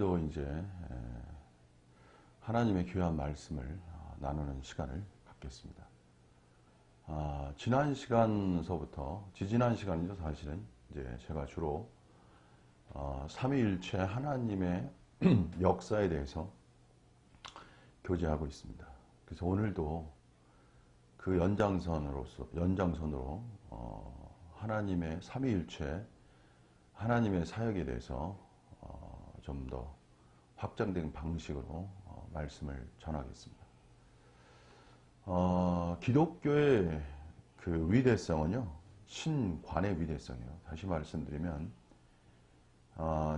오늘도 이제 하나님의 귀한 말씀을 나누는 시간을 갖겠습니다. 지난 시간서부터 지지난 시간이죠. 사실은 이제 제가 주로 삼위일체 하나님의 역사에 대해서 교제하고 있습니다. 그래서 오늘도 그 연장선으로 하나님의 삼위일체 하나님의 사역에 대해서 좀 더 확장된 방식으로 말씀을 전하겠습니다. 기독교의 그 위대성은요, 신관의 위대성이에요. 다시 말씀드리면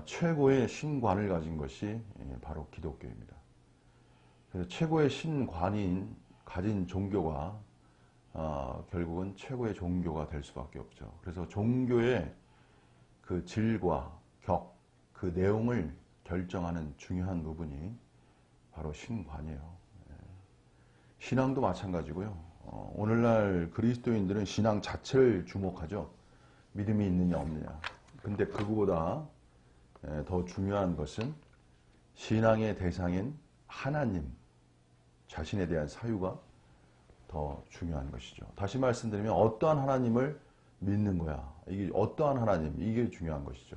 최고의 신관을 가진 것이 바로 기독교입니다. 그래서 최고의 신관인 가진 종교가 결국은 최고의 종교가 될 수밖에 없죠. 그래서 종교의 그 질과 격, 그 내용을 결정하는 중요한 부분이 바로 신관이에요. 신앙도 마찬가지고요. 오늘날 그리스도인들은 신앙 자체를 주목하죠. 믿음이 있느냐 없느냐. 근데 그거보다 더 중요한 것은 신앙의 대상인 하나님 자신에 대한 사유가 더 중요한 것이죠. 다시 말씀드리면 어떠한 하나님을 믿는 거야. 이게 어떠한 하나님, 이게 중요한 것이죠.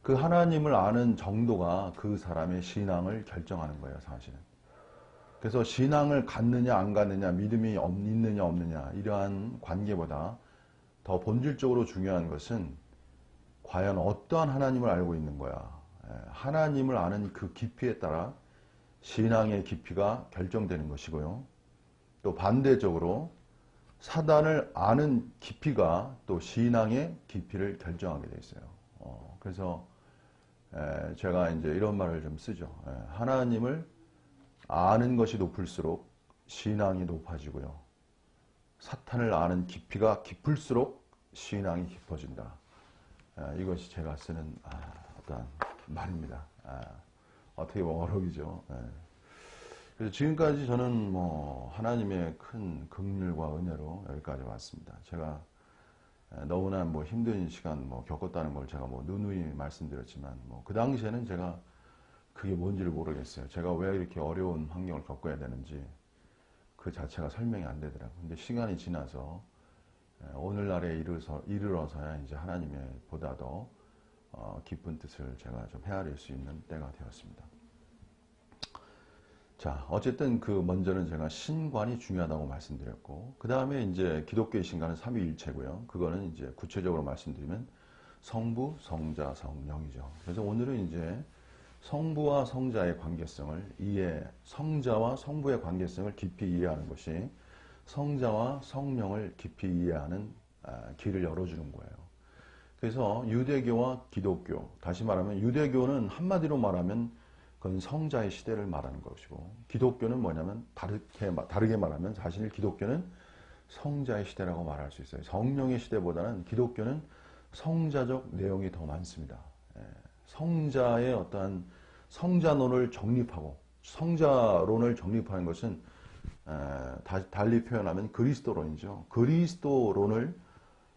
그 하나님을 아는 정도가 그 사람의 신앙을 결정하는 거예요, 사실은. 그래서 신앙을 갖느냐 안 갖느냐, 믿음이 있느냐 없느냐, 이러한 관계보다 더 본질적으로 중요한 것은 과연 어떠한 하나님을 알고 있는 거야. 하나님을 아는 그 깊이에 따라 신앙의 깊이가 결정되는 것이고요. 또 반대적으로 사단을 아는 깊이가 또 신앙의 깊이를 결정하게 돼 있어요. 그래서 제가 이제 이런 말을 좀 쓰죠. 하나님을 아는 것이 높을수록 신앙이 높아지고요. 사탄을 아는 깊이가 깊을수록 신앙이 깊어진다. 이것이 제가 쓰는 어떤 말입니다. 어떻게 보면 어록이죠. 그래서 지금까지 저는 뭐 하나님의 큰 긍휼과 은혜로 여기까지 왔습니다. 제가 너무나 뭐 힘든 시간 겪었다는 걸 제가 누누이 말씀드렸지만 그 당시에는 제가 그게 뭔지를 모르겠어요. 제가 왜 이렇게 어려운 환경을 겪어야 되는지 그 자체가 설명이 안 되더라고요. 근데 시간이 지나서 오늘날에 이르러서야 이제 하나님의 보다 더 깊은 뜻을 제가 좀 헤아릴 수 있는 때가 되었습니다. 자, 어쨌든 먼저는 제가 신관이 중요하다고 말씀드렸고, 그 다음에 이제 기독교의 신관은 삼위일체고요. 그거는 이제 구체적으로 말씀드리면 성부, 성자, 성령이죠. 그래서 오늘은 이제 성부와 성자의 관계성을 성자와 성부의 관계성을 깊이 이해하는 것이 성자와 성령을 깊이 이해하는 길을 열어주는 거예요. 그래서 유대교와 기독교, 다시 말하면 유대교는 한마디로 말하면 그건 성자의 시대를 말하는 것이고, 기독교는 뭐냐면 다르게 말하면 사실 기독교는 성자의 시대라고 말할 수 있어요. 성령의 시대보다는 기독교는 성자적 내용이 더 많습니다. 성자의 어떠한 성자론을 정립하고, 성자론을 정립하는 것은 달리 표현하면 그리스도론이죠. 그리스도론을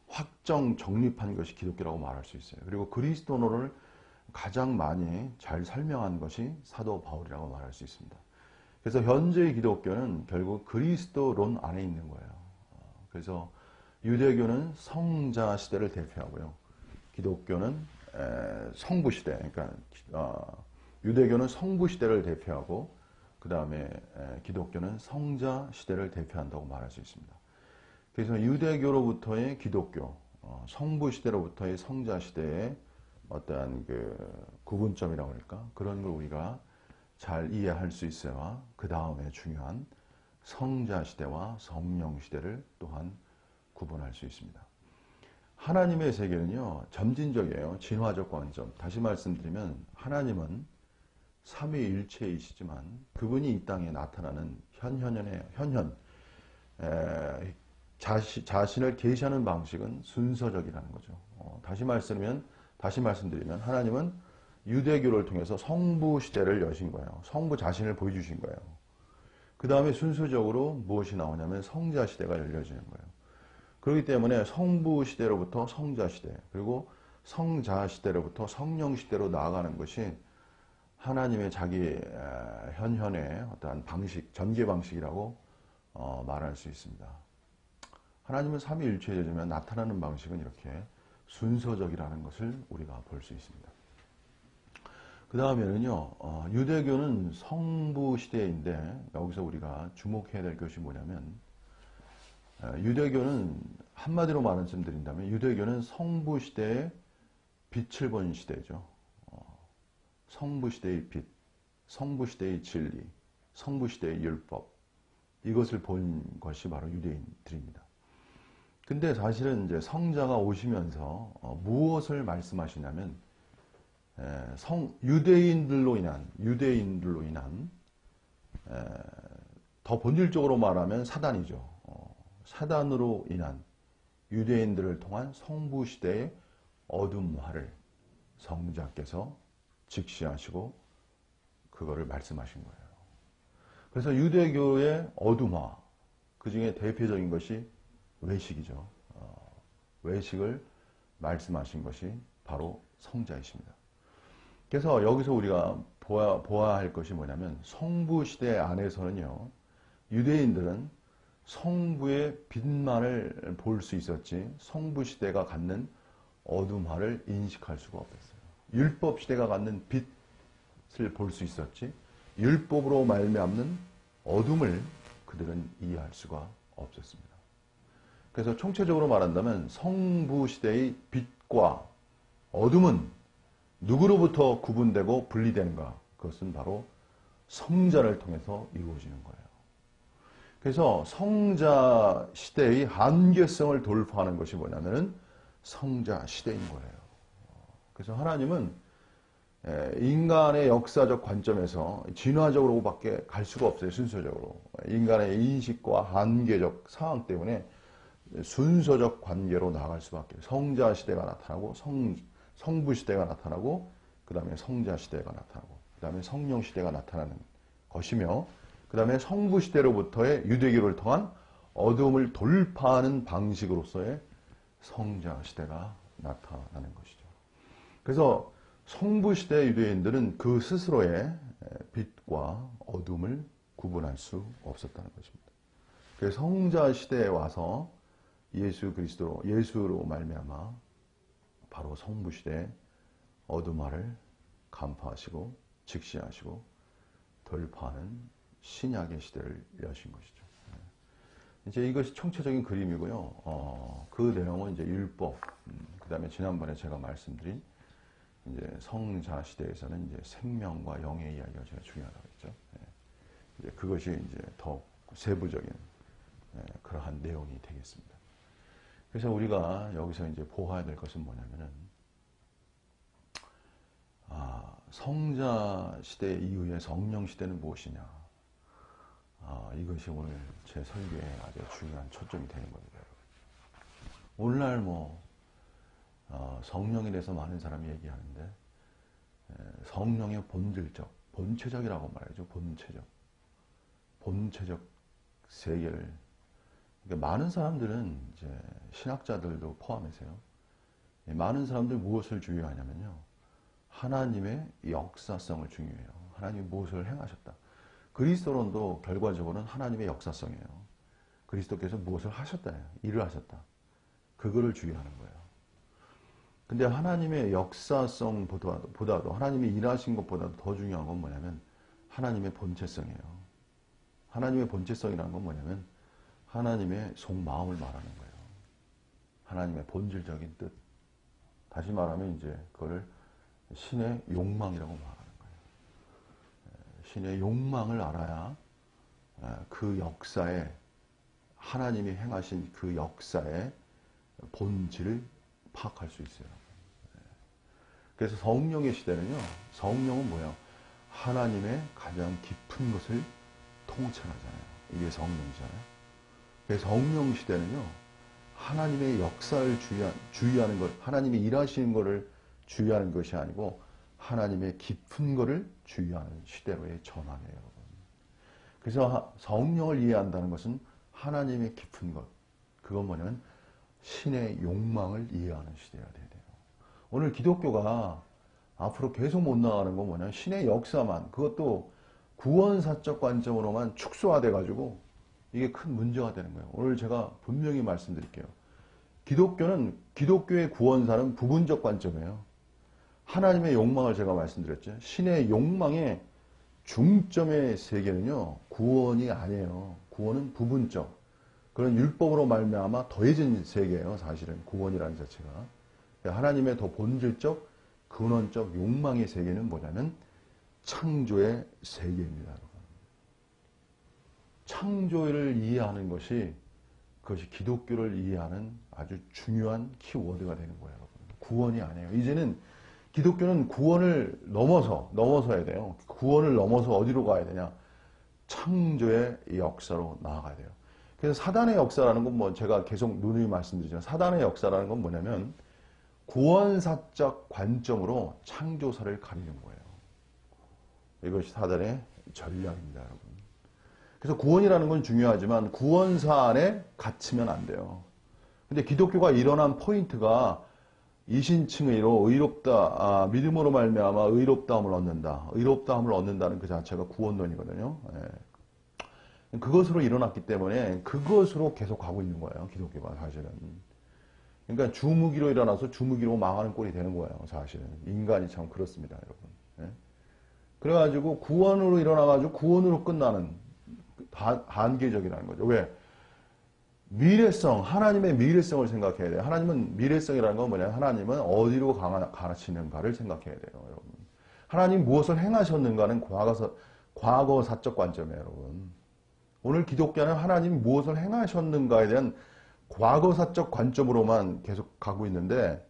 확정 정립한 것이 기독교라고 말할 수 있어요. 그리고 그리스도론을 가장 많이 잘 설명한 것이 사도 바울이라고 말할 수 있습니다. 그래서 현재의 기독교는 결국 그리스도론 안에 있는 거예요. 그래서 유대교는 성자 시대를 대표하고요. 기독교는 성부 시대, 그러니까 유대교는 성부 시대를 대표하고, 그 다음에 기독교는 성자 시대를 대표한다고 말할 수 있습니다. 그래서 유대교로부터의 기독교, 성부 시대로부터의 성자 시대의 어떠한 구분점이라고 할까? 그런 걸 우리가 잘 이해할 수 있어야 그 다음에 중요한 성자 시대와 성령 시대를 또한 구분할 수 있습니다. 하나님의 세계는요, 점진적이에요. 진화적 관점. 다시 말씀드리면 하나님은 삼위일체이시지만 그분이 이 땅에 나타나는 자신을 계시하는 방식은 순서적이라는 거죠. 다시 말씀드리면 하나님은 유대교를 통해서 성부 시대를 여신 거예요. 성부 자신을 보여주신 거예요. 그 다음에 순서적으로 무엇이 나오냐면 성자 시대가 열려지는 거예요. 그렇기 때문에 성부 시대로부터 성자 시대, 그리고 성자 시대로부터 성령 시대로 나아가는 것이 하나님의 자기 현현의 어떠한 방식, 전개 방식이라고 말할 수 있습니다. 하나님은 삼위일체이지만 나타나는 방식은 이렇게 순서적이라는 것을 우리가 볼 수 있습니다. 그 다음에는요, 유대교는 성부 시대인데 여기서 우리가 주목해야 될 것이 뭐냐면, 유대교는 한마디로 말씀드린다면 유대교는 성부 시대의 빛을 본 시대죠. 성부 시대의 빛, 성부 시대의 진리, 성부 시대의 율법, 이것을 본 것이 바로 유대인들입니다. 근데 사실은 이제 성자가 오시면서 무엇을 말씀하시냐면, 유대인들로 인한 더 본질적으로 말하면 사단이죠. 사단으로 인한 유대인들을 통한 성부 시대의 어둠화를 성자께서 직시하시고 그거를 말씀하신 거예요. 그래서 유대교의 어둠화, 그 중에 대표적인 것이 외식이죠. 외식을 말씀하신 것이 바로 성자이십니다. 그래서 여기서 우리가 보아야 할 것이 뭐냐면, 성부 시대 안에서는요, 유대인들은 성부의 빛만을 볼 수 있었지 성부 시대가 갖는 어둠화를 인식할 수가 없었어요. 율법 시대가 갖는 빛을 볼 수 있었지 율법으로 말미암는 어둠을 그들은 이해할 수가 없었습니다. 그래서 총체적으로 말한다면 성부 시대의 빛과 어둠은 누구로부터 구분되고 분리되는가? 그것은 바로 성자를 통해서 이루어지는 거예요. 그래서 성자 시대의 한계성을 돌파하는 것이 뭐냐면 성자 시대인 거예요. 그래서 하나님은 인간의 역사적 관점에서 진화적으로밖에 갈 수가 없어요. 순서적으로. 인간의 인식과 한계적 상황 때문에 순서적 관계로 나아갈 수밖에 없어요. 성자 시대가 나타나고 성부 시대가 나타나고 그 다음에 성자 시대가 나타나고 그 다음에 성령 시대가 나타나는 것이며, 그 다음에 성부 시대로부터의 유대교를 통한 어둠을 돌파하는 방식으로서의 성자 시대가 나타나는 것이죠. 그래서 성부 시대 유대인들은 그 스스로의 빛과 어둠을 구분할 수 없었다는 것입니다. 그래서 성자 시대에 와서 예수로 말미암아 바로 성부 시대의 어둠화를 간파하시고 직시하시고 돌파하는 신약의 시대를 여신 것이죠. 이제 이것이 총체적인 그림이고요. 그 내용은 이제 율법, 그 다음에 지난번에 제가 말씀드린 이제 성자 시대에서는 이제 생명과 영의 이야기가 제가 중요하다고 했죠. 이제 그것이 이제 더 세부적인 그러한 내용이 되겠습니다. 그래서 우리가 여기서 이제 보아야 될 것은 뭐냐면은, 성자 시대 이후의 성령 시대는 무엇이냐? 이것이 오늘 제 설교에 아주 중요한 초점이 되는 겁니다. 오늘날 성령에 대해서 많은 사람이 얘기하는데, 성령의 본체적이라고 말하죠. 본체적 세계를. 그러니까 많은 사람들은 이제 신학자들도 포함해서요. 많은 사람들 무엇을 중요하냐면요, 하나님의 역사성을 중요해요. 하나님이 무엇을 행하셨다. 그리스도론도 결과적으로는 하나님의 역사성이에요. 그리스도께서 무엇을 하셨다, 일을 하셨다. 그거를 중요하는 거예요. 근데 하나님의 역사성보다도 하나님이 일하신 것보다도 더 중요한 건 뭐냐면 하나님의 본체성이에요. 하나님의 본체성이라는 건 뭐냐면 하나님의 속마음을 말하는 거예요. 하나님의 본질적인 뜻. 다시 말하면 이제 그거를 신의 욕망이라고 말하는 거예요. 신의 욕망을 알아야 그 역사에, 하나님이 행하신 그 역사의 본질을 파악할 수 있어요. 그래서 성령의 시대는요, 성령은 뭐예요? 하나님의 가장 깊은 것을 통찰하잖아요. 이게 성령이잖아요. 그래서 성령 시대는요, 하나님의 역사를 주의하는 것, 하나님이 일하시는 것을 주의하는 것이 아니고 하나님의 깊은 것을 주의하는 시대로의 전환이에요, 여러분. 그래서 성령을 이해한다는 것은 하나님의 깊은 것, 그건 뭐냐면 신의 욕망을 이해하는 시대가 돼야 돼요. 오늘 기독교가 앞으로 계속 못 나가는 건 뭐냐? 신의 역사만, 그것도 구원사적 관점으로만 축소화돼 가지고 이게 큰 문제가 되는 거예요. 오늘 제가 분명히 말씀드릴게요. 기독교의 구원사는 부분적 관점이에요. 하나님의 욕망을 제가 말씀드렸죠. 신의 욕망의 중점의 세계는요, 구원이 아니에요. 구원은 부분적. 그런 율법으로 말미암아 더해진 세계예요. 사실은 구원이라는 자체가. 하나님의 더 본질적, 근원적 욕망의 세계는 뭐냐면 창조의 세계입니다. 여러분. 창조를 이해하는 것이, 그것이 기독교를 이해하는 아주 중요한 키워드가 되는 거예요. 여러분. 구원이 아니에요. 이제는 기독교는 구원을 넘어서야 돼요. 구원을 넘어서 어디로 가야 되냐? 창조의 역사로 나아가야 돼요. 그래서 사단의 역사라는 건 뭐 제가 계속 누누이 말씀드리지만, 사단의 역사라는 건 뭐냐면 구원사적 관점으로 창조사를 가리는 거예요. 이것이 사단의 전략입니다, 여러분. 그래서 구원이라는 건 중요하지만 구원사 안에 갇히면 안 돼요. 근데 기독교가 일어난 포인트가 이신칭의로 의롭다, 믿음으로 말미암아 의롭다함을 얻는다. 의롭다함을 얻는다는 그 자체가 구원론이거든요. 예. 그것으로 일어났기 때문에 그것으로 계속 가고 있는 거예요. 기독교가 사실은. 그러니까 주무기로 일어나서 주무기로 망하는 꼴이 되는 거예요. 사실은. 인간이 참 그렇습니다, 여러분. 예. 그래가지고 구원으로 일어나가지고 구원으로 끝나는 한계적이라는 거죠. 왜? 미래성, 하나님의 미래성을 생각해야 돼요. 하나님은 미래성이라는 건 뭐냐? 하나님은 어디로 가시는가를 생각해야 돼요, 여러분. 하나님 무엇을 행하셨는가는 과거사적 관점이에요, 여러분. 오늘 기독교는 하나님 무엇을 행하셨는가에 대한 과거사적 관점으로만 계속 가고 있는데,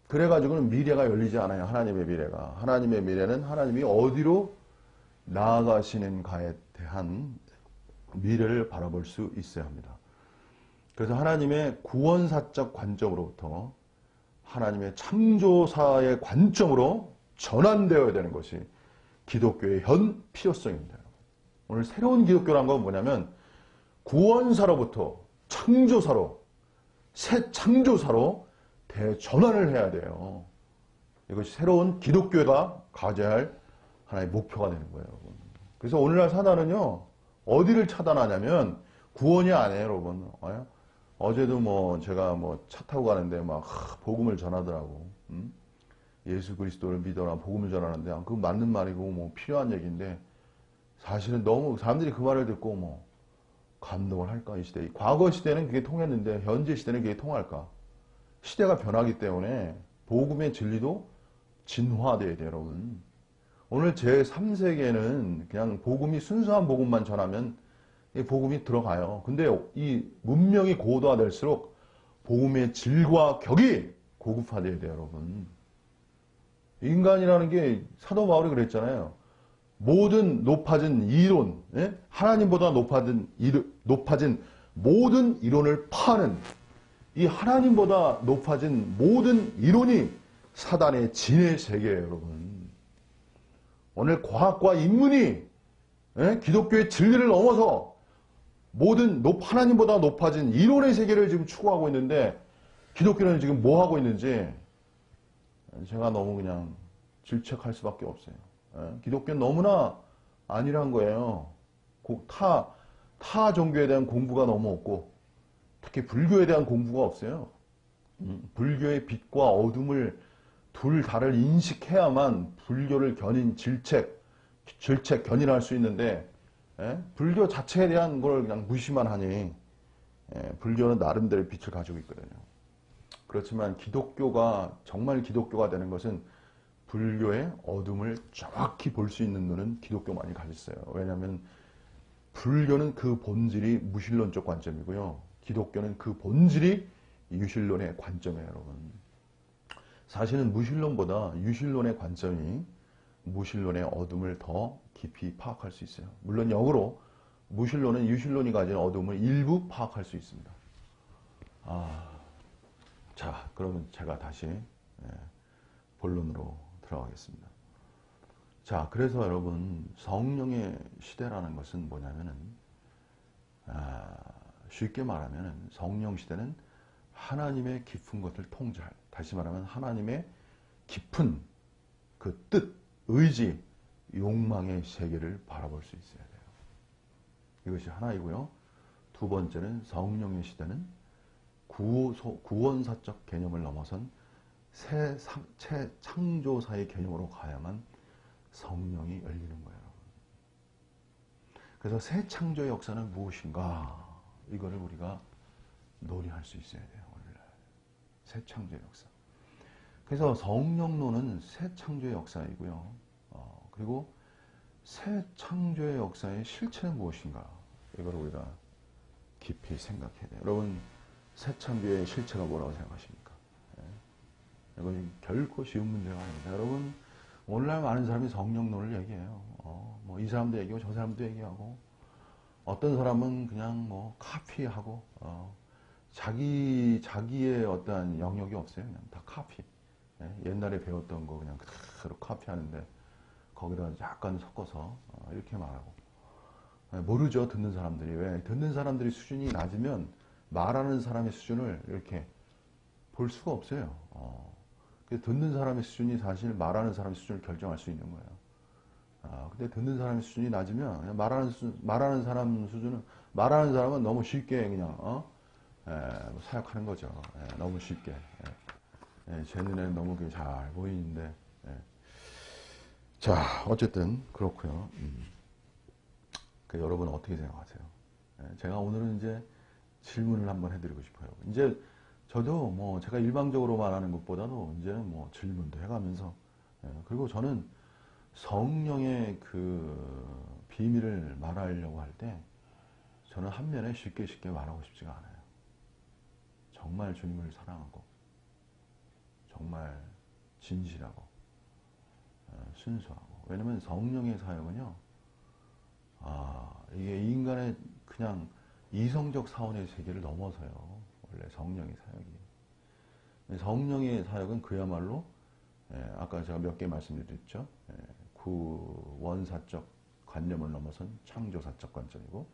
그래가지고는 미래가 열리지 않아요. 하나님의 미래가. 하나님의 미래는 하나님이 어디로 나아가시는가에 대한 미래를 바라볼 수 있어야 합니다. 그래서 하나님의 구원사적 관점으로부터 하나님의 창조사의 관점으로 전환되어야 되는 것이 기독교의 현 필요성입니다. 오늘 새로운 기독교란 건 뭐냐면 구원사로부터 창조사로, 새 창조사로 대전환을 해야 돼요. 이것이 새로운 기독교가 가져야 할 하나의 목표가 되는 거예요, 여러분. 그래서 오늘날 사단은요, 어디를 차단하냐면 구원이 아니에요, 여러분. 어제도 뭐 제가 뭐 차 타고 가는데 막 복음을 전하더라고. 예수 그리스도를 믿어라, 복음을 전하는데 그거 맞는 말이고 뭐 필요한 얘기인데, 사실은 너무 사람들이 그 말을 듣고 뭐 감동을 할까, 이 시대. 과거 시대는 그게 통했는데 현재 시대는 그게 통할까? 시대가 변하기 때문에 복음의 진리도 진화돼야 돼요, 여러분. 오늘 제3세계는 그냥 복음이 순수한 복음만 전하면 이 복음이 들어가요. 근데 이 문명이 고도화될수록 복음의 질과 격이 고급화돼야 돼요, 여러분. 인간이라는 게 사도 바울이 그랬잖아요. 모든 높아진 이론, 예? 하나님보다 높아진 모든 이론을 파는 이 하나님보다 높아진 모든 이론이 사단의 진의 세계예요, 여러분. 오늘 과학과 인문이, 예? 기독교의 진리를 넘어서 모든 하나님보다 높아진 이론의 세계를 지금 추구하고 있는데, 기독교는 지금 뭐 하고 있는지 제가 너무 그냥 질책할 수밖에 없어요. 예? 기독교는 너무나 아니란 거예요. 타 종교에 대한 공부가 너무 없고, 특히 불교에 대한 공부가 없어요. 불교의 빛과 어둠을 둘 다를 인식해야만 불교를 견인할 수 있는데, 불교 자체에 대한 걸 그냥 무시만 하니, 불교는 나름대로 빛을 가지고 있거든요. 그렇지만 기독교가 정말 기독교가 되는 것은 불교의 어둠을 정확히 볼 수 있는 눈은 기독교만이 가졌어요. 왜냐하면 불교는 그 본질이 무신론적 관점이고요. 기독교는 그 본질이 유신론의 관점이에요, 여러분. 사실은 무신론보다 유신론의 관점이 무신론의 어둠을 더 깊이 파악할 수 있어요. 물론 역으로 무신론은 유신론이 가진 어둠을 일부 파악할 수 있습니다. 자, 그러면 제가 다시 본론으로 들어가겠습니다. 자, 그래서 여러분, 성령의 시대라는 것은 뭐냐면은, 쉽게 말하면 성령 시대는 하나님의 깊은 것을 통제할, 다시 말하면 하나님의 깊은 그 뜻, 의지, 욕망의 세계를 바라볼 수 있어야 돼요. 이것이 하나이고요. 두 번째는 성령의 시대는 구원사적 개념을 넘어선 새 창조사의 개념으로 가야만 성령이 열리는 거예요. 그래서 새 창조의 역사는 무엇인가? 이거를 우리가 논의할 수 있어야 돼요. 오늘날. 새 창조의 역사. 그래서 성령론은 새 창조의 역사이고요. 그리고 새 창조의 역사의 실체는 무엇인가? 이걸 우리가 깊이 생각해야 돼요. 여러분, 새 창조의 실체가 뭐라고 생각하십니까? 이건 결코 쉬운 문제가 아닙니다. 여러분, 오늘날 많은 사람이 성령론을 얘기해요. 뭐 이 사람도 얘기하고 저 사람도 얘기하고, 어떤 사람은 그냥 뭐 카피하고, 자기의 어떠한 영역이 없어요. 그냥 다 카피. 옛날에 배웠던 거 그냥 그대로 카피하는데, 거기다 약간 섞어서 이렇게 말하고. 모르죠, 듣는 사람들이. 왜? 듣는 사람들이 수준이 낮으면 말하는 사람의 수준을 이렇게 볼 수가 없어요. 듣는 사람의 수준이 사실 말하는 사람의 수준을 결정할 수 있는 거예요. 근데 듣는 사람의 수준이 낮으면 그냥 말하는 사람은 너무 쉽게 그냥 사역하는 거죠. 너무 쉽게. 제 눈에는 너무 잘 보이는데. 자, 어쨌든 그렇고요. 여러분 어떻게 생각하세요? 제가 오늘은 이제 질문을 한번 해드리고 싶어요. 이제 저도 뭐 제가 일방적으로 말하는 것보다도 이제는 뭐 질문도 해가면서, 그리고 저는 성령의 그 비밀을 말하려고 할 때 저는 한면에 쉽게 말하고 싶지가 않아요. 정말 주님을 사랑하고 정말 진실하고 순수하고. 왜냐면 성령의 사역은요, 이게 인간의 그냥 이성적 사원의 세계를 넘어서요. 원래 성령의 사역이. 성령의 사역은 그야말로, 아까 제가 몇 개 말씀드렸죠. 구원사적 관념을 넘어선 창조사적 관점이고,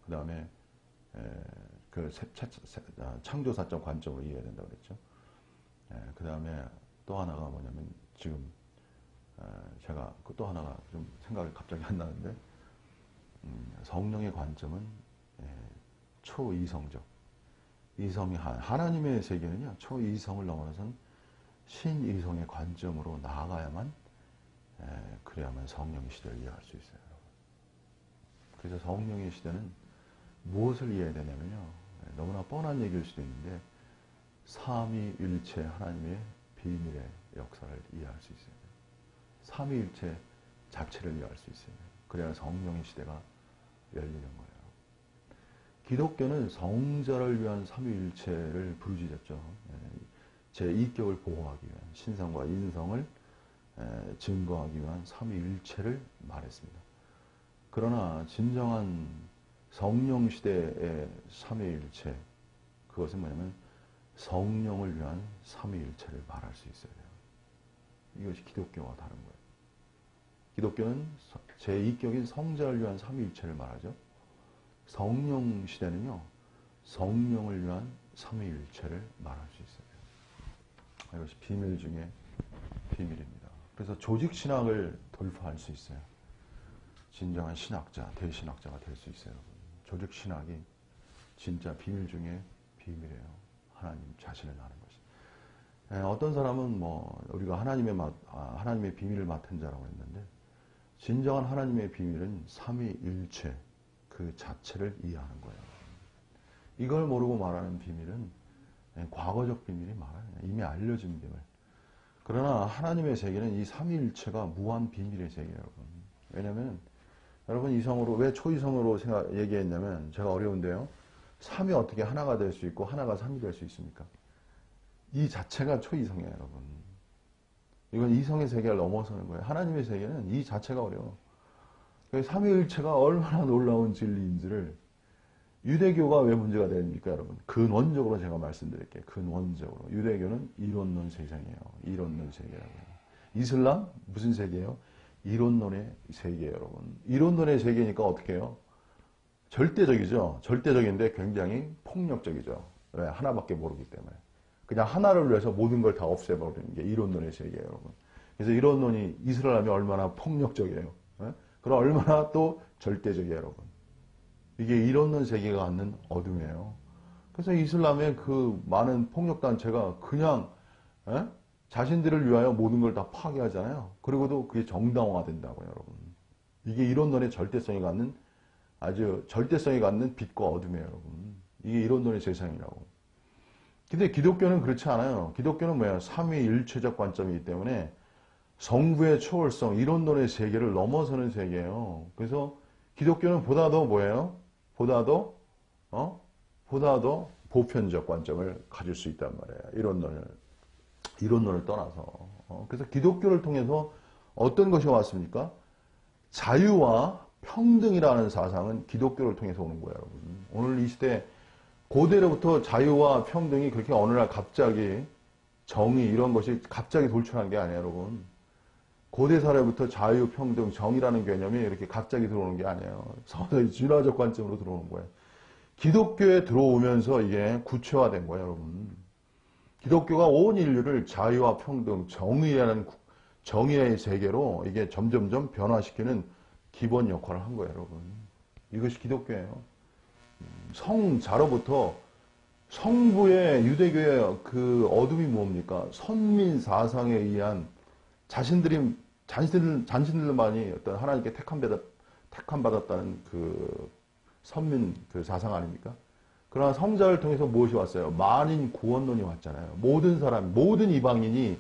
그 다음에 창조사적 관점으로 이해해야 된다고 그랬죠. 그 다음에 또 하나가 뭐냐면, 지금 제가 그 또 하나가 좀 생각이 갑자기 안 나는데, 성령의 관점은 초이성적, 이성이 하나님의 세계는요, 초이성을 넘어선 신이성의 관점으로 나아가야만, 그래야만 성령의 시대를 이해할 수 있어요. 그래서 성령의 시대는 무엇을 이해해야 되냐면요, 너무나 뻔한 얘기일 수도 있는데, 삼위일체 하나님의 비밀의 역사를 이해할 수 있어요. 삼위일체 자체를 이해할 수 있어요. 그래야 성령의 시대가 열리는 거예요. 기독교는 성자를 위한 삼위일체를 부르짖었죠. 제2격을 보호하기 위한, 신성과 인성을 증거하기 위한 삼위일체를 말했습니다. 그러나 진정한 성령 시대의 삼위일체, 그것은 뭐냐면 성령을 위한 삼위일체를 말할 수 있어야 돼요. 이것이 기독교와 다른 거예요. 기독교는 제2격인 성자를 위한 삼위일체를 말하죠. 성령 시대는요, 성령을 위한 삼위일체를 말할 수 있어요. 이것이 비밀 중에 비밀입니다. 그래서 조직신학을 돌파할 수 있어요. 진정한 신학자, 대신학자가 될 수 있어요. 조직신학이 진짜 비밀 중에 비밀이에요. 하나님 자신을 아는 것이. 어떤 사람은 뭐 우리가 하나님의 비밀을 맡은 자라고 했는데, 진정한 하나님의 비밀은 삼위일체 그 자체를 이해하는 거예요. 이걸 모르고 말하는 비밀은 과거적 비밀이 많아요. 이미 알려진 비밀. 그러나 하나님의 세계는 이 삼위일체가 무한 비밀의 세계예요, 여러분. 왜냐하면 여러분, 이성으로, 왜 초이성으로 얘기했냐면, 제가 어려운데요, 삼이 어떻게 하나가 될 수 있고 하나가 삼이 될 수 있습니까? 이 자체가 초이성이에요, 여러분. 이건 이성의 세계를 넘어서는 거예요. 하나님의 세계는 이 자체가 어려워. 삼위일체가 얼마나 놀라운 진리인지를, 유대교가 왜 문제가 됩니까, 여러분? 근원적으로 제가 말씀드릴게요. 근원적으로. 유대교는 이론론 세상이에요. 이론론 세계라고 해요. 이슬람? 무슨 세계예요? 이론론의 세계예요, 여러분. 이론론의 세계니까 어떻게 해요? 절대적이죠. 절대적인데 굉장히 폭력적이죠. 왜? 하나밖에 모르기 때문에. 그냥 하나를 위해서 모든 걸 다 없애버리는 게 이론론의 세계예요, 여러분. 그래서 이론론이 이스라엘이 얼마나 폭력적이에요. 예? 그럼 얼마나 또 절대적이에요, 여러분. 이게 이론론 세계가 갖는 어둠이에요. 그래서 이슬람의 그 많은 폭력단체가 그냥 예? 자신들을 위하여 모든 걸 다 파괴하잖아요. 그리고도 그게 정당화된다고요, 여러분. 이게 이론론의 절대성이 갖는 아주 절대성이 갖는 빛과 어둠이에요, 여러분. 이게 이론론의 세상이라고. 근데 기독교는 그렇지 않아요. 기독교는 뭐야? 삼위일체적 관점이기 때문에 성부의 초월성, 이론론의 세계를 넘어서는 세계예요. 그래서 기독교는 보다 더 뭐예요? 보다 더 보편적 관점을 가질 수 있단 말이에요. 이론론을 떠나서. 그래서 기독교를 통해서 어떤 것이 왔습니까? 자유와 평등이라는 사상은 기독교를 통해서 오는 거예요, 여러분. 오늘 이 시대 고대로부터 자유와 평등이 그렇게 어느 날 갑자기 정의 이런 것이 갑자기 돌출한 게 아니에요, 여러분. 고대 사회부터 자유, 평등, 정의라는 개념이 이렇게 갑자기 들어오는 게 아니에요. 서서히 진화적 관점으로 들어오는 거예요. 기독교에 들어오면서 이게 구체화된 거예요, 여러분. 기독교가 온 인류를 자유와 평등, 정의의 세계로 이게 점점점 변화시키는 기본 역할을 한 거예요, 여러분. 이것이 기독교예요. 성자로부터 성부의 유대교의 그 어둠이 뭡니까? 선민 사상에 의한 자신들만이 어떤 하나님께 택함받았다는 그 선민 그 사상 아닙니까? 그러나 성자를 통해서 무엇이 왔어요? 만인 구원론이 왔잖아요. 모든 사람, 모든 이방인이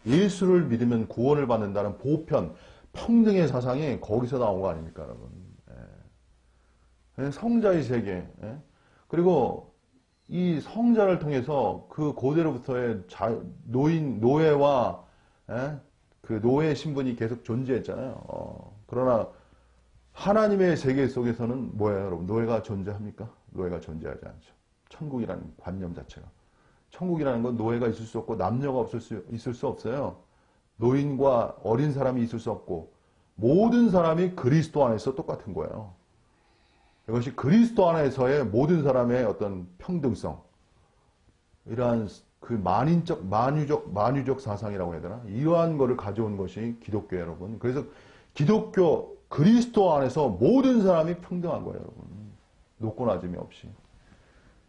예수를 믿으면 구원을 받는다는 보편, 평등의 사상이 거기서 나온 거 아닙니까, 여러분? 예. 성자의 세계. 예. 그리고 이 성자를 통해서 그 고대로부터의 노예와 예? 그 노예 신분이 계속 존재했잖아요. 그러나 하나님의 세계 속에서는 뭐예요, 여러분? 노예가 존재합니까? 노예가 존재하지 않죠. 천국이라는 관념 자체가. 천국이라는 건 노예가 있을 수 없고 남녀가 있을 수 없어요. 노인과 어린 사람이 있을 수 없고 모든 사람이 그리스도 안에서 똑같은 거예요. 이것이 그리스도 안에서의 모든 사람의 어떤 평등성, 이러한 그 만유적 사상이라고 해야 되나? 이러한 거를 가져온 것이 기독교예요, 여러분. 그래서 기독교, 그리스도 안에서 모든 사람이 평등한 거예요, 여러분. 높고낮음이 없이.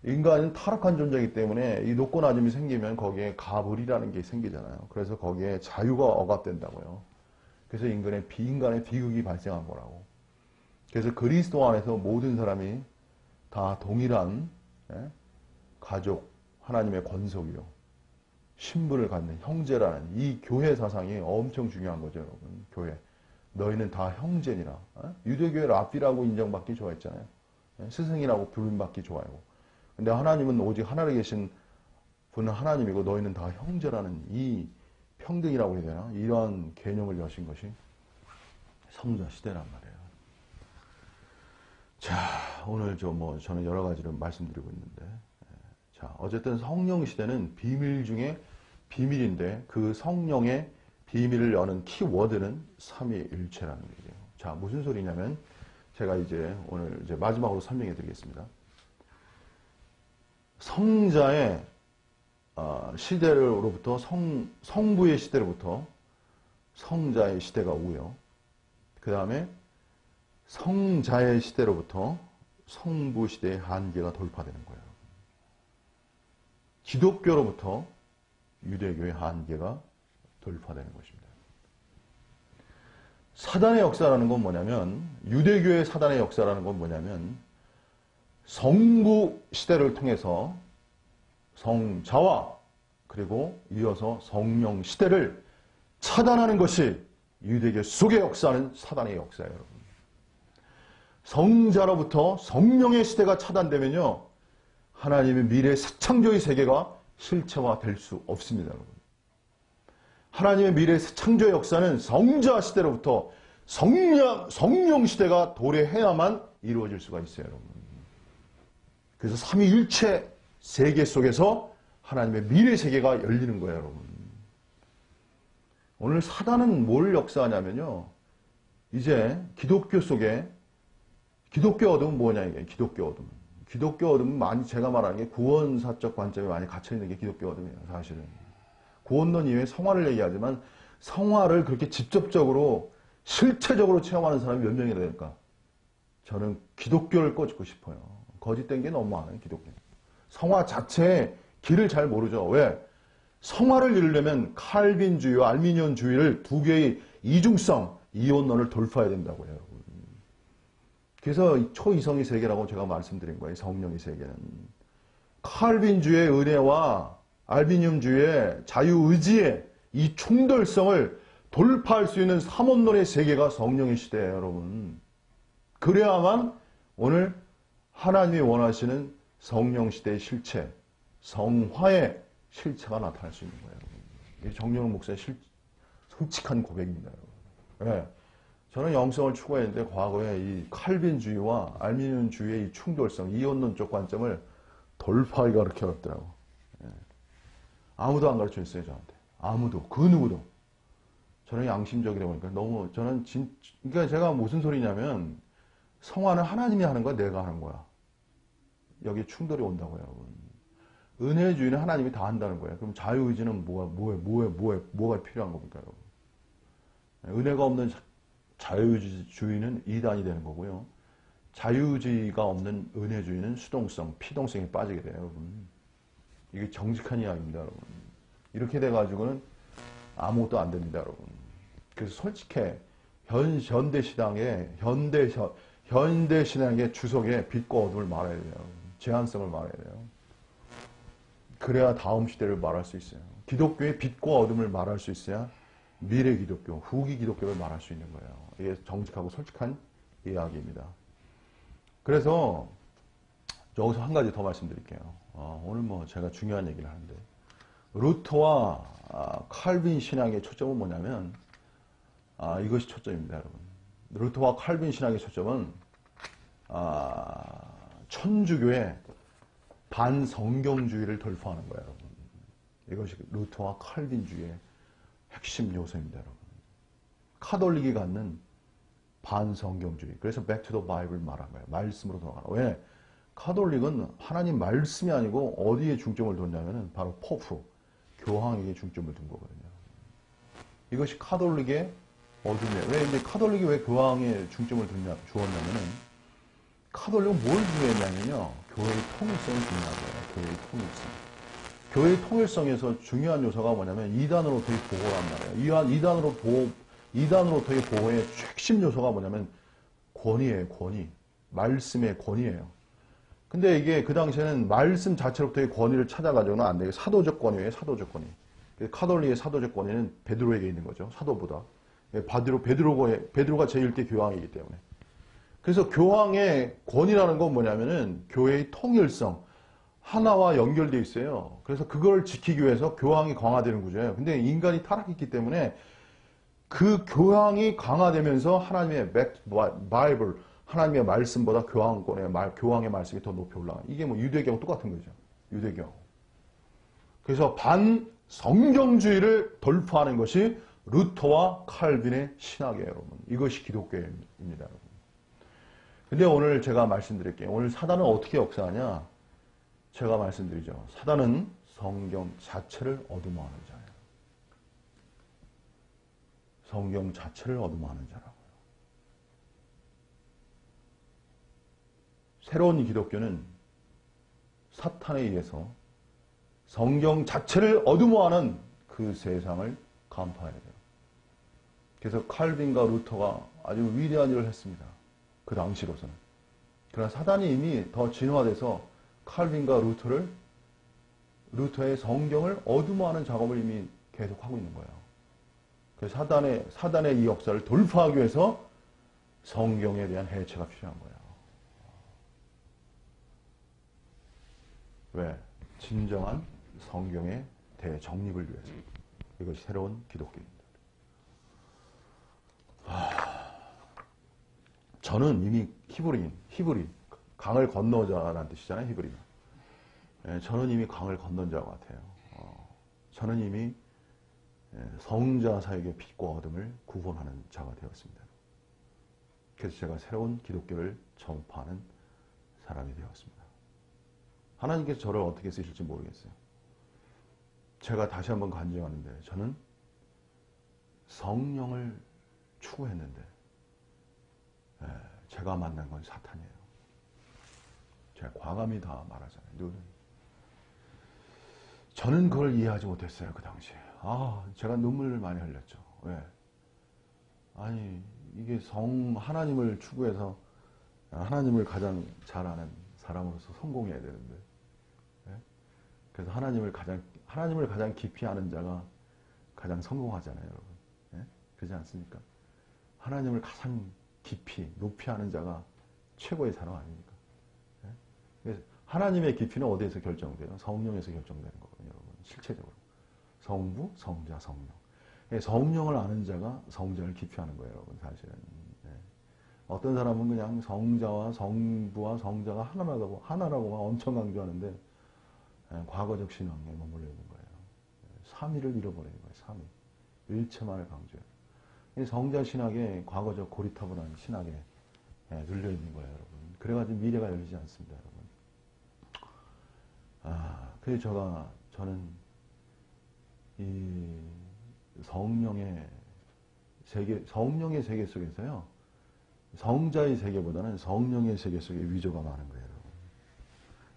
인간은 타락한 존재이기 때문에 이 높고낮음이 생기면 거기에 가불이라는 게 생기잖아요. 그래서 거기에 자유가 억압된다고요. 그래서 인간의 비극이 발생한 거라고. 그래서 그리스도 안에서 모든 사람이 다 동일한 가족, 하나님의 권속이요. 신분을 갖는 형제라는 이 교회 사상이 엄청 중요한 거죠, 여러분. 교회. 너희는 다 형제니라. 유대교의 랍비라고 인정받기 좋아했잖아요. 스승이라고 부름받기 좋아하고. 근데 하나님은 오직 하늘에 계신 분은 하나님이고 너희는 다 형제라는 이 평등이라고 해야 되나? 이러한 개념을 여신 것이 성자 시대란 말이에요. 자, 오늘 저는 여러 가지를 말씀드리고 있는데, 자, 어쨌든 성령 시대는 비밀 중에 비밀인데 그 성령의 비밀을 여는 키워드는 삼위일체라는 얘기예요. 자, 무슨 소리냐면 제가 오늘 마지막으로 설명해 드리겠습니다. 성자의 시대로부터 성부의 시대로부터 성자의 시대가 오고요. 그 다음에 성자의 시대로부터 성부 시대의 한계가 돌파되는 거예요. 기독교로부터 유대교의 한계가 돌파되는 것입니다. 사단의 역사라는 건 뭐냐면, 유대교의 사단의 역사라는 건 뭐냐면, 성부 시대를 통해서 성자와 그리고 이어서 성령 시대를 차단하는 것이 유대교 속의 역사는 사단의 역사예요, 여러분. 성자로부터 성령의 시대가 차단되면요, 하나님의 미래 새 창조의 세계가 실체화될 수 없습니다, 여러분. 하나님의 미래 새 창조의 역사는 성자 시대로부터 성령 시대가 도래해야만 이루어질 수가 있어요, 여러분. 그래서 삼위일체 세계 속에서 하나님의 미래 세계가 열리는 거예요, 여러분. 오늘 사단은 뭘 역사하냐면요, 이제 기독교 속에 기독교 어둠은 뭐냐, 이게 기독교 어둠은. 기독교 어둠은 많이 제가 말하는 게 구원사적 관점에 많이 갇혀있는 게 기독교 어둠이에요. 사실은. 구원론 이외에 성화를 얘기하지만 성화를 그렇게 직접적으로 실체적으로 체험하는 사람이 몇 명이나 될까? 저는 기독교를 꽂고 싶어요. 거짓된 게 너무 많아요. 기독교. 성화 자체의 길을 잘 모르죠. 왜? 성화를 이루려면 칼빈주의와 알미니언주의를 두 개의 이중성, 이혼론을 돌파해야 된다고요. 여러분. 그래서 초이성의 세계라고 제가 말씀드린 거예요. 성령의 세계는. 칼빈주의의 은혜와 알비늄주의의 자유의지의 이 충돌성을 돌파할 수 있는 삼원론의 세계가 성령의 시대예요. 여러분. 그래야만 오늘 하나님이 원하시는 성령 시대의 실체, 성화의 실체가 나타날 수 있는 거예요. 이게 정영훈 목사의 솔직한 고백입니다. 네. 저는 영성을 추구했는데 과거에 이 칼빈주의와 알미늄주의의 이 충돌성, 이혼론 쪽 관점을 돌파하기가 그렇게 어렵더라고. 네. 아무도 안 가르쳐 줬어요, 저한테. 아무도, 그 누구도. 저는 양심적이다 보니까 너무, 그러니까 제가 무슨 소리냐면, 성화는 하나님이 하는 거야, 내가 하는 거야. 여기 충돌이 온다고요, 여러분. 은혜주의는 하나님이 다 한다는 거예요. 그럼 자유의지는 뭐가 필요한 겁니까, 여러분? 은혜가 없는 자유주의는 이단이 되는 거고요. 자유주의가 없는 은혜주의는 수동성, 피동성에 빠지게 돼요, 여러분. 이게 정직한 이야기입니다, 여러분. 이렇게 돼가지고는 아무것도 안 됩니다, 여러분. 그래서 솔직해. 현대신앙의 주석에 빛과 어둠을 말해야 돼요. 제한성을 말해야 돼요. 그래야 다음 시대를 말할 수 있어요. 기독교의 빛과 어둠을 말할 수 있어야 미래 기독교, 후기 기독교를 말할 수 있는 거예요. 이게 정직하고 솔직한 이야기입니다. 그래서 여기서 한 가지 더 말씀드릴게요. 오늘 뭐 제가 중요한 얘기를 하는데 루터와 칼빈 신앙의 초점은 뭐냐면 이것이 초점입니다, 여러분. 루터와 칼빈 신앙의 초점은 천주교의 반성경주의를 돌파하는 거예요, 여러분. 이것이 루터와 칼빈주의의 핵심 요소입니다, 여러분. 카톨릭이 갖는 반성경주의. 그래서 back to the Bible 말한 거예요. 말씀으로 돌아가라. 왜? 카톨릭은 하나님 말씀이 아니고 어디에 중점을 뒀냐면은 바로 포프, 교황에게 중점을 둔 거거든요. 이것이 카톨릭의 어둠이에요. 왜 이제 카톨릭이 왜 교황에 중점을 주었냐면은 카톨릭은 뭘 중요했냐면요. 교회의 통일성이 중요한 거예요. 교회의 통일성. 교회의 통일성에서 중요한 요소가 뭐냐면 이단으로부터의 보호란 말이에요. 이단으로부터의 보호의 핵심 요소가 뭐냐면 권위예요. 권위. 말씀의 권위예요. 근데 이게 그 당시에는 말씀 자체로부터의 권위를 찾아가지고는 안 돼요. 사도적 권위예요. 사도적 권위. 카톨릭의 사도적 권위는 베드로에게 있는 거죠. 사도보다. 베드로가 제1대 교황이기 때문에. 그래서 교황의 권위라는 건 뭐냐면은 교회의 통일성, 하나와 연결되어 있어요. 그래서 그걸 지키기 위해서 교황이 강화되는 구조예요. 근데 인간이 타락했기 때문에 그 교황이 강화되면서 하나님의 바이블, 하나님의 말씀보다 교황의 말씀이 더 높이 올라가. 이게 뭐 유대교하고 똑같은 거죠. 유대교. 그래서 반성경주의를 돌파하는 것이 루터와 칼빈의 신학이에요, 여러분. 이것이 기독교입니다, 여러분. 근데 오늘 제가 말씀드릴게요. 오늘 사단은 어떻게 역사하냐? 제가 말씀드리죠. 사단은 성경 자체를 어둠하는 자예요. 성경 자체를 어둠하는 자라고요. 새로운 기독교는 사탄에 의해서 성경 자체를 어둠하는 그 세상을 간파해야 돼요. 그래서 칼빈과 루터가 아주 위대한 일을 했습니다. 그 당시로서는. 그러나 사단이 이미 더 진화돼서 칼빈과 루터의 성경을 어둠화하는 작업을 이미 계속하고 있는 거예요. 그래서 사단의 이 역사를 돌파하기 위해서 성경에 대한 해체가 필요한 거예요. 왜? 진정한 성경의 대정립을 위해서. 이것이 새로운 기독교입니다. 저는 이미 히브리, 강을 건너자라는 뜻이잖아요, 히브리. 저는 이미 강을 건넌 자 같아요. 저는 이미 성자 사역의 빛과 어둠을 구분하는 자가 되었습니다. 그래서 제가 새로운 기독교를 전파하는 사람이 되었습니다. 하나님께서 저를 어떻게 쓰실지 모르겠어요. 제가 다시 한번 간증하는데 저는 성령을 추구했는데 제가 만난 건 사탄이에요. 제가 과감히 다 말하잖아요. 저는 그걸 이해하지 못했어요. 그 당시에. 제가 눈물을 많이 흘렸죠. 왜? 아니 이게 하나님을 추구해서 하나님을 가장 잘 아는 사람으로서 성공해야 되는데 그래서 하나님을 가장 깊이 아는 자가 가장 성공하잖아요, 여러분. 그렇지 않습니까? 하나님을 가장 깊이 높이 아는 자가 최고의 사람 아닙니까? 그래서 하나님의 깊이는 어디에서 결정돼요? 성령에서 결정되는 거거든요, 여러분. 실체적으로. 성부, 성자, 성령. 성령을 아는 자가 성자를 깊이 아는 거예요, 여러분, 사실은. 어떤 사람은 그냥 성자와 성부와 성자가 하나라고만 엄청 강조하는데 과거적 신앙에 머물러 있는 거예요. 삼위를 잃어버리는 거예요. 삼위. 일체만을 강조해요. 성자 신학에 과거적 고리타분한 신학에 눌려 있는 거예요, 여러분. 그래가지고 미래가 열리지 않습니다, 여러분. 그래서 저는 이 성령의 세계 속에서요, 성자의 세계보다는 성령의 세계 속에 위조가 많은 거예요, 여러분.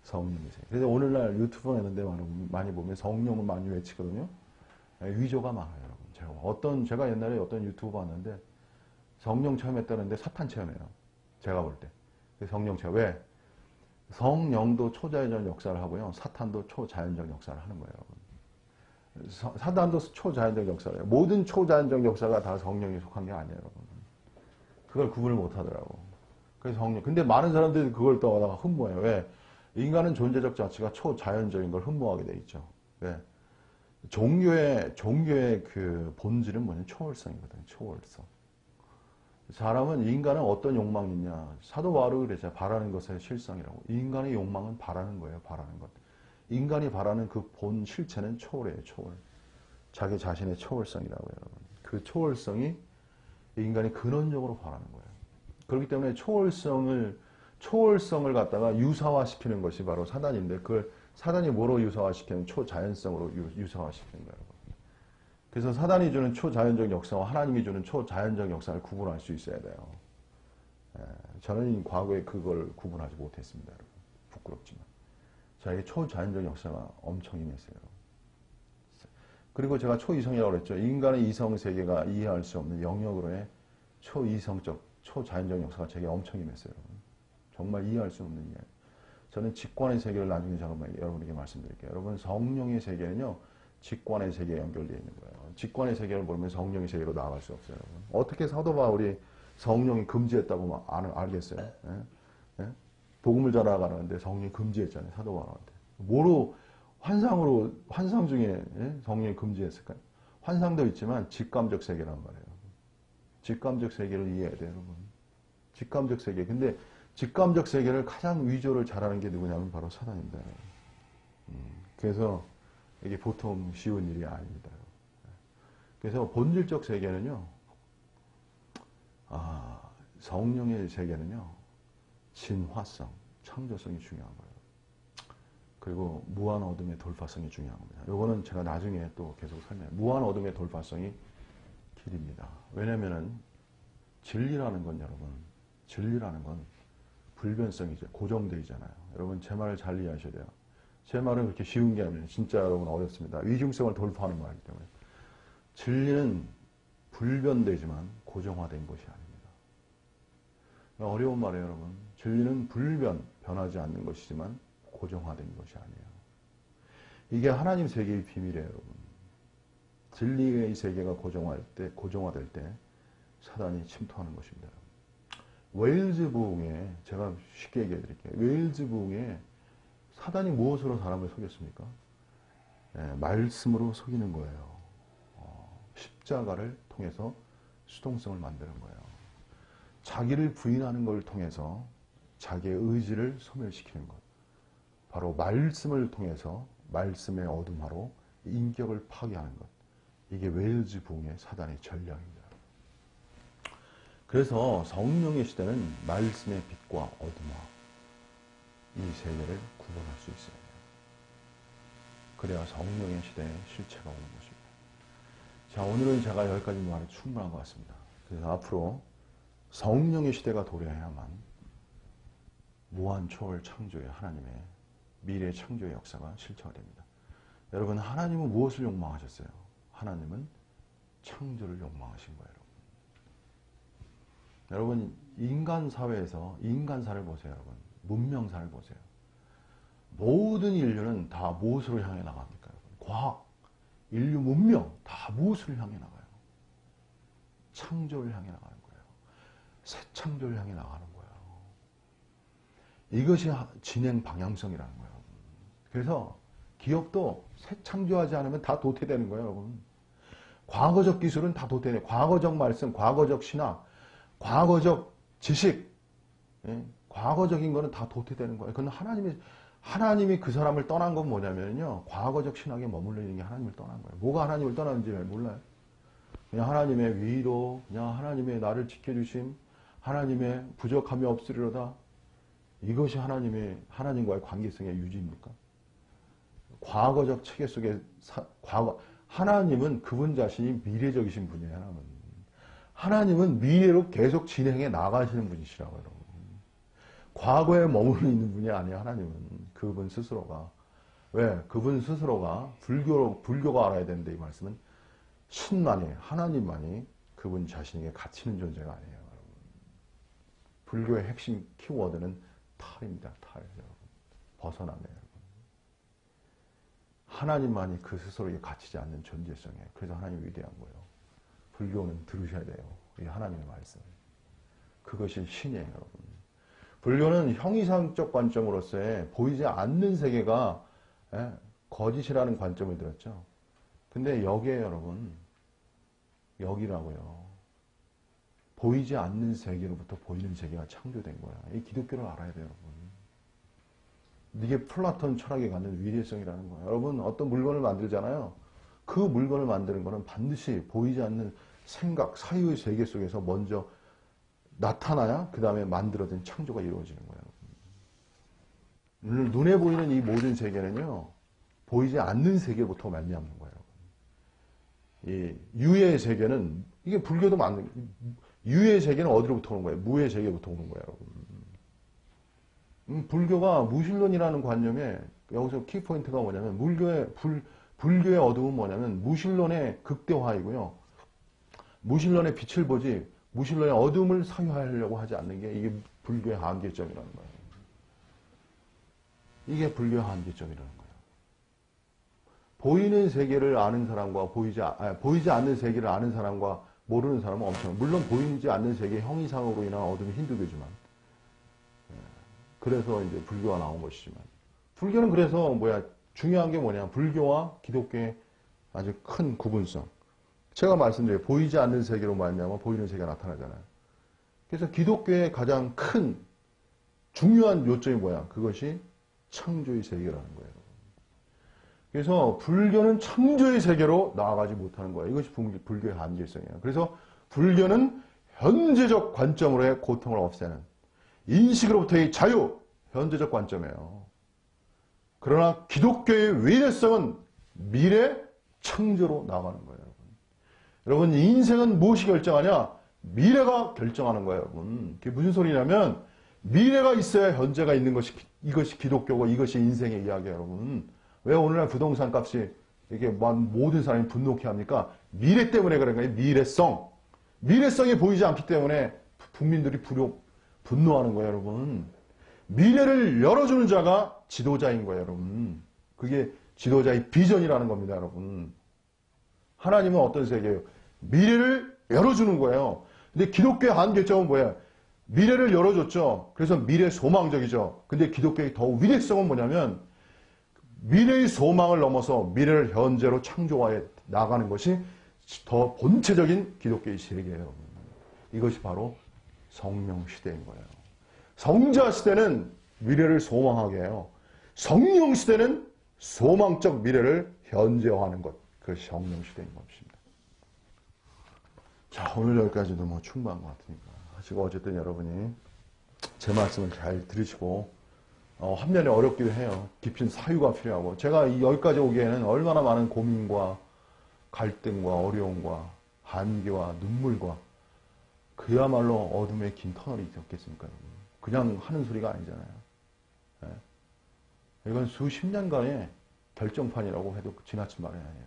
성령의 세계. 그래서 오늘날 유튜브 하는데 많이 보면 성령을 많이 외치거든요. 위조가 많아요, 여러분. 제가 옛날에 어떤 유튜브 봤는데 성령 체험했다는데 사탄 체험해요. 제가 볼 때. 성령 체험. 왜? 성령도 초자연적 역사를 하고요. 사탄도 초자연적 역사를 하는 거예요, 여러분. 사탄도 초자연적 역사를 해요. 모든 초자연적 역사가 다 성령에 속한 게 아니에요, 여러분. 그걸 구분을 못 하더라고. 그래서 성령. 근데 많은 사람들이 그걸 또 흠모해요. 왜? 인간은 존재적 자체가 초자연적인 걸 흠모하게 돼 있죠. 왜? 종교의 그 본질은 뭐냐면 초월성이거든요. 초월성. 인간은 어떤 욕망이 있냐. 사도 바울이 그랬잖아요. 바라는 것의 실성이라고. 인간의 욕망은 바라는 거예요. 바라는 것. 인간이 바라는 그 본 실체는 초월이에요. 초월. 자기 자신의 초월성이라고요, 여러분. 그 초월성이 인간이 근원적으로 바라는 거예요. 그렇기 때문에 초월성을 갖다가 유사화시키는 것이 바로 사단인데 그걸 사단이 뭐로 유사화시키는 초자연성으로 유사화시키는 거예요. 그래서 사단이 주는 초자연적 역사와 하나님이 주는 초자연적 역사를 구분할 수 있어야 돼요. 저는 과거에 그걸 구분하지 못했습니다, 여러분. 부끄럽지만. 저에게 초자연적 역사가 엄청 임했어요. 그리고 제가 초이성이라고 그랬죠. 인간의 이성 세계가 이해할 수 없는 영역으로의 초이성적, 초자연적 역사가 제게 엄청 임했어요, 여러분. 정말 이해할 수 없는 이야기. 저는 직관의 세계를 나중에 여러분에게 말씀드릴게요. 여러분, 성령의 세계는요, 직관의 세계에 연결되어 있는 거예요. 직관의 세계를 모르면 성령의 세계로 나아갈 수 없어요, 여러분. 어떻게 사도 바울이 성령이 금지했다고 알겠어요? 예? 복음을 전하가는데 성령이 금지했잖아요, 사도 바울한테. 뭐로 환상 중에 성령이 금지했을까요? 환상도 있지만 직감적 세계란 말이에요. 직감적 세계를 이해해야 돼요, 여러분. 직감적 세계. 근데 직감적 세계를 가장 위조를 잘하는 게 누구냐면 바로 사단입니다. 그래서 이게 보통 쉬운 일이 아닙니다. 그래서 본질적 세계는요, 성령의 세계는요, 진화성, 창조성이 중요한 거예요. 그리고 무한 어둠의 돌파성이 중요한 겁니다. 이거는 제가 나중에 또 계속 설명해요. 무한 어둠의 돌파성이 길입니다. 왜냐면은 진리라는 건 여러분, 진리라는 건 불변성이죠. 고정되잖아요. 여러분 제 말을 잘 이해하셔야 돼요. 제 말은 그렇게 쉬운 게 아니에요. 진짜 여러분 어렵습니다. 위중성을 돌파하는 말이기 때문에. 진리는 불변되지만 고정화된 것이 아닙니다. 어려운 말이에요, 여러분. 진리는 변하지 않는 것이지만 고정화된 것이 아니에요. 이게 하나님 세계의 비밀이에요, 여러분. 진리의 세계가 고정화될 때 사단이 침투하는 것입니다. 웨일즈 부흥에 제가 쉽게 얘기해 드릴게요. 웨일즈 부흥에 사단이 무엇으로 사람을 속였습니까? 말씀으로 속이는 거예요. 십자가를 통해서 수동성을 만드는 거예요. 자기를 부인하는 걸 통해서 자기의 의지를 소멸시키는 것. 바로 말씀을 통해서 말씀의 어둠화로 인격을 파괴하는 것. 이게 웨일즈 부흥의 사단의 전략입니다. 그래서 성령의 시대는 말씀의 빛과 어둠화. 이 세계를 구분할 수 있어야 돼요. 그래야 성령의 시대에 실체가 오는 것입니다. 자, 오늘은 제가 여기까지 말이 충분한 것 같습니다. 그래서 앞으로 성령의 시대가 도래해야만 무한 초월 창조의 하나님의 미래 창조의 역사가 실체가 됩니다. 여러분, 하나님은 무엇을 욕망하셨어요? 하나님은 창조를 욕망하신 거예요. 여러분, 인간 사회에서 인간사를 보세요. 여러분, 문명사를 보세요. 모든 인류는 다 무엇으로 향해 나갑니까? 여러분? 과학, 인류 문명 다 무엇을 향해 나가요? 창조를 향해 나가는 거예요. 새 창조를 향해 나가는 거예요. 이것이 진행 방향성이라는 거예요. 그래서 기업도 새 창조하지 않으면 다 도태되는 거예요, 여러분. 과거적 기술은 다 도태돼요. 과거적 말씀, 과거적 신학, 과거적 지식, 과거적인 거는 다 도태되는 거예요. 그건 하나님이 그 사람을 떠난 건 뭐냐면요, 과거적 신학에 머물러 있는 게 하나님을 떠난 거예요. 뭐가 하나님을 떠났는지 몰라요. 그냥 하나님의 위로, 그냥 하나님의 나를 지켜주심, 하나님의 부족함이 없으리로다. 이것이 하나님과의 관계성의 유지입니까? 과거적 체계 속에, 하나님은 그분 자신이 미래적이신 분이에요, 하나님은 미래로 계속 진행해 나가시는 분이시라고요, 여러분. 과거에 머물러 있는 분이 아니에요, 하나님은. 그분 스스로가. 왜? 그분 스스로가, 불교가 알아야 되는데, 이 말씀은 신만이, 하나님만이 그분 자신에게 갇히는 존재가 아니에요, 여러분. 불교의 핵심 키워드는 탈입니다, 탈, 여러분. 벗어나네요, 여러분. 하나님만이 그 스스로에게 갇히지 않는 존재성이에요. 그래서 하나님이 위대한 거예요. 불교는 들으셔야 돼요, 이 하나님의 말씀을. 그것이 신이에요, 여러분. 불교는 형이상적 관점으로서의 보이지 않는 세계가 거짓이라는 관점을 들었죠. 근데 여기에 여러분, 여기라고요. 보이지 않는 세계로부터 보이는 세계가 창조된 거야. 이 기독교를 알아야 돼요, 여러분. 이게 플라톤 철학에 갖는 위대성이라는 거예요. 여러분, 어떤 물건을 만들잖아요. 그 물건을 만드는 거는 반드시 보이지 않는 생각, 사유의 세계 속에서 먼저 나타나야 그 다음에 만들어진 창조가 이루어지는 거예요. 눈에 보이는 이 모든 세계는요, 보이지 않는 세계부터 말미암는 거예요. 이 유의 세계는, 이게 불교도 유의 세계는 어디로부터 오는 거예요? 무의 세계부터 오는 거예요, 여러분. 불교가 무신론이라는 관념에, 여기서 키포인트가 뭐냐면, 불교의 어둠은 뭐냐면, 무신론의 극대화이고요. 무신론의 빛을 보지, 무신론의 어둠을 사유하려고 하지 않는 게 이게 불교의 한계점이라는 거예요. 이게 불교의 한계점이라는 거예요. 보이는 세계를 아는 사람과 보이지 않는 세계를 아는 사람과 모르는 사람은 엄청, 물론 보이지 않는 세계 형이상으로 인한 어둠이 힌두교지만, 그래서 이제 불교가 나온 것이지만, 불교는 그래서 중요한 게 뭐냐, 불교와 기독교의 아주 큰 구분성. 제가 말씀드려요. 보이지 않는 세계로 말미암아 보이는 세계가 나타나잖아요. 그래서 기독교의 가장 큰 중요한 요점이 뭐야? 그것이 창조의 세계라는 거예요. 그래서 불교는 창조의 세계로 나아가지 못하는 거예요. 이것이 불교의 한계성이에요. 그래서 불교는 현재적 관점으로의 고통을 없애는, 인식으로부터의 자유, 현재적 관점이에요. 그러나 기독교의 위대성은 미래 창조로 나아가는 거예요. 여러분, 인생은 무엇이 결정하냐? 미래가 결정하는 거예요, 여러분. 그게 무슨 소리냐면, 미래가 있어야 현재가 있는 것이, 이것이 기독교고 이것이 인생의 이야기예요, 여러분. 왜 오늘날 부동산 값이 이게 모든 사람이 분노케 합니까? 미래 때문에 그런 거예요, 미래성. 미래성이 보이지 않기 때문에 국민들이 분노하는 거예요, 여러분. 미래를 열어주는 자가 지도자인 거예요, 여러분. 그게 지도자의 비전이라는 겁니다, 여러분. 하나님은 어떤 세계예요? 미래를 열어주는 거예요. 근데 기독교의 한계점은 뭐예요? 미래를 열어줬죠. 그래서 미래 소망적이죠. 근데 기독교의 더 위대성은 뭐냐면, 미래의 소망을 넘어서 미래를 현재로 창조하여 나가는 것이 더 본체적인 기독교의 세계예요. 이것이 바로 성령 시대인 거예요. 성자 시대는 미래를 소망하게 해요. 성령 시대는 소망적 미래를 현재화하는 것. 그것이 성령 시대인 것입니다. 자, 오늘 여기까지도 충분한 것 같으니까. 하시고, 어쨌든 여러분이 제 말씀을 잘 들으시고, 한면에 어렵기도 해요. 깊은 사유가 필요하고. 제가 여기까지 오기에는 얼마나 많은 고민과 갈등과 어려움과 한계와 눈물과 그야말로 어둠의 긴 터널이 있었겠습니까? 그냥 하는 소리가 아니잖아요. 네. 이건 수십 년간의 결정판이라고 해도 지나친 말이 아니에요.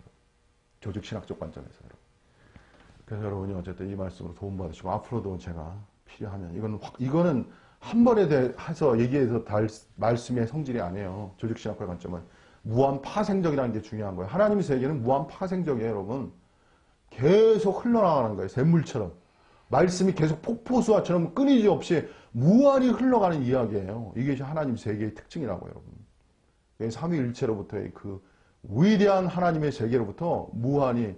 조직신학적 관점에서. 그래서 여러분이 어쨌든 이 말씀으로 도움받으시고 앞으로도 제가 필요하면 이거는 한 번에 해서 얘기해서 달 말씀의 성질이 아니에요. 조직신학과 관점은 무한 파생적이라는 게 중요한 거예요. 하나님의 세계는 무한 파생적이에요, 여러분. 계속 흘러나가는 거예요. 샘물처럼. 말씀이 계속 폭포수화처럼 끊이지 없이 무한히 흘러가는 이야기예요. 이게 하나님 세계의 특징이라고요, 여러분. 삼위일체로부터의 그 위대한 하나님의 세계로부터 무한히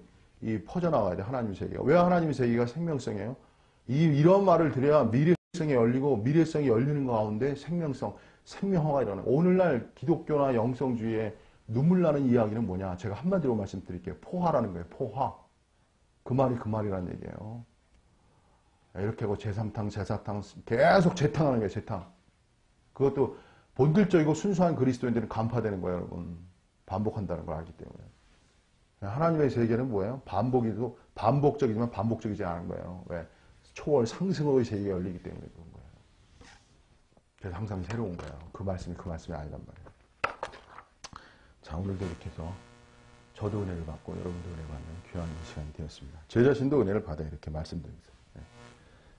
퍼져나가야 돼, 하나님의 세계가. 왜 하나님의 세계가 생명성이에요? 이런 말을 드려야 미래성이 열리고 미래성이 열리는 가운데 생명화가 일어나요. 오늘날 기독교나 영성주의의 눈물 나는 이야기는 뭐냐? 제가 한마디로 말씀드릴게요. 포화라는 거예요. 포화. 그 말이라는 얘기예요. 이렇게 하고 제3탕, 제4탕 계속 재탕하는 거예요. 재탕. 그것도 본질적이고 순수한 그리스도인들은 간파되는 거예요, 여러분. 반복한다는 걸 알기 때문에. 하나님의 세계는 뭐예요? 반복적이지만 반복적이지 않은 거예요. 왜? 초월 상승의 세계가 열리기 때문에 그런 거예요. 그래서 항상 새로운 거예요. 그 말씀이 아니란 말이에요. 자, 오늘도 이렇게 해서 저도 은혜를 받고 여러분도 은혜를 받는 귀한 시간이 되었습니다. 제 자신도 은혜를 받아 이렇게 말씀드립니다. 네.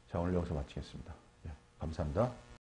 자, 오늘 여기서 마치겠습니다. 네, 감사합니다.